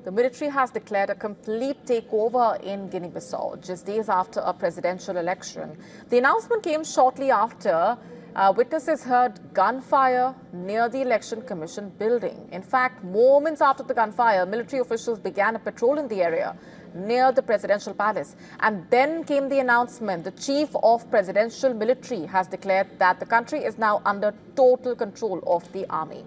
The military has declared a complete takeover in Guinea-Bissau just days after a presidential election. The announcement came shortly after witnesses heard gunfire near the Election Commission building. In fact, moments after the gunfire, military officials began a patrol in the area near the presidential palace. And then came the announcement. The chief of presidential military has declared that the country is now under total control of the army.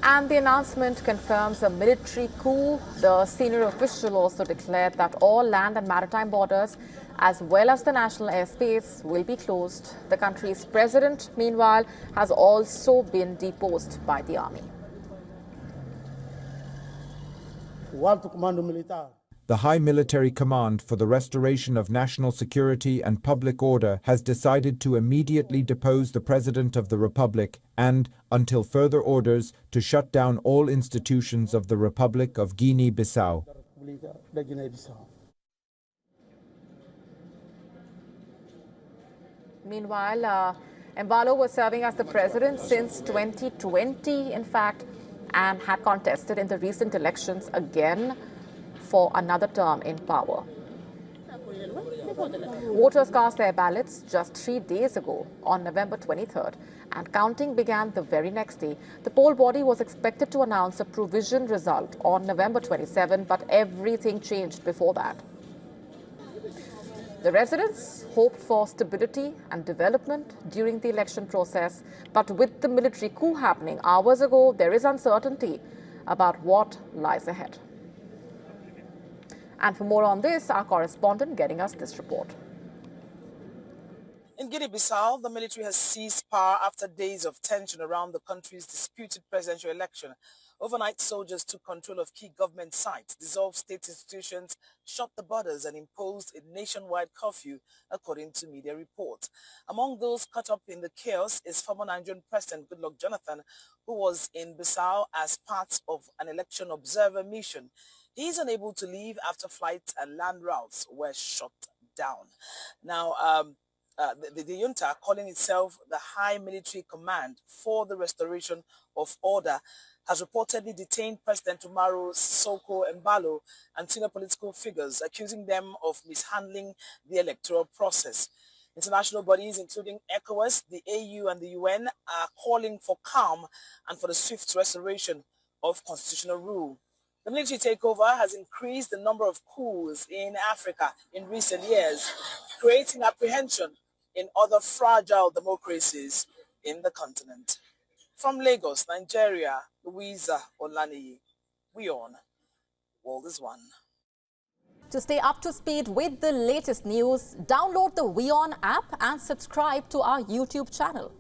And the announcement confirms a military coup. The senior official also declared that all land and maritime borders, as well as the national airspace, will be closed. The country's president, meanwhile, has also been deposed by the army. The High Military Command for the Restoration of National Security and Public Order has decided to immediately depose the President of the Republic and, until further orders, to shut down all institutions of the Republic of Guinea-Bissau. Meanwhile, Embalo was serving as the president since 2020, in fact, and had contested in the recent elections again for another term in power. Voters cast their ballots just 3 days ago on November 23rd, and counting began the very next day. The poll body was expected to announce a provision result on November 27, but everything changed before that. The residents hoped for stability and development during the election process, but with the military coup happening hours ago, there is uncertainty about what lies ahead. And for more on this, our correspondent getting us this report. In Guinea-Bissau, the military has seized power after days of tension around the country's disputed presidential election. Overnight, soldiers took control of key government sites, dissolved state institutions, shut the borders, and imposed a nationwide curfew, according to media reports. Among those caught up in the chaos is former Nigerian President Goodluck Jonathan, who was in Bissau as part of an election observer mission. He is unable to leave after flight and land routes were shut down. Now, the junta, calling itself the High Military Command for the Restoration of Order, has reportedly detained President Umaro Sissoko Embalo and senior political figures, accusing them of mishandling the electoral process. International bodies, including ECOWAS, the AU, and the UN, are calling for calm and for the swift restoration of constitutional rule. The military takeover has increased the number of coups in Africa in recent years, creating apprehension in other fragile democracies in the continent. From Lagos, Nigeria, Louisa Olaniyi, WION World is One. To stay up to speed with the latest news, download the WION app and subscribe to our YouTube channel.